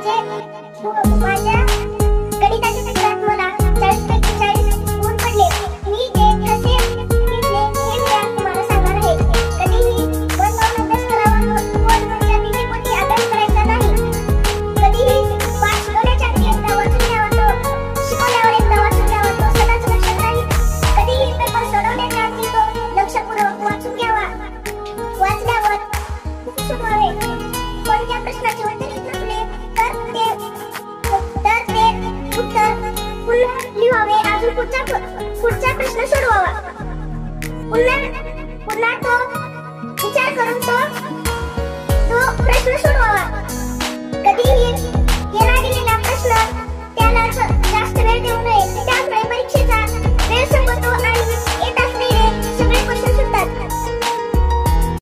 माझ्या गणिताच्या चित्रात मला 40 पैकी 40 गुण पडले. मी ते कसे घेतले हे मी आज तुम्हाला सांगणार आहे. कधीही मनलावून अभ्यास करावा. बोर्डवरच्या भीतीपोटी अभ्यास करायचा नाही. कधीही पाठ शिकवण्याच्या आधी एकदा वाचून घ्यावा. तो शिकवल्यावर एकदा वाचून घ्यावा. तो सदाच लक्षात राहील. कधीही पेपर सोडवण्याच्या आधी तो लक्षपूर्वक वाचून घ्यावा. वाचल्यावर सुचवावे. कोणत्या प्रश्नाचे उत्तर नसले तर ते उत्तर पुन्हा लिहावे. अजून पुढचा प्रश्न सोडवावा. पुन्हा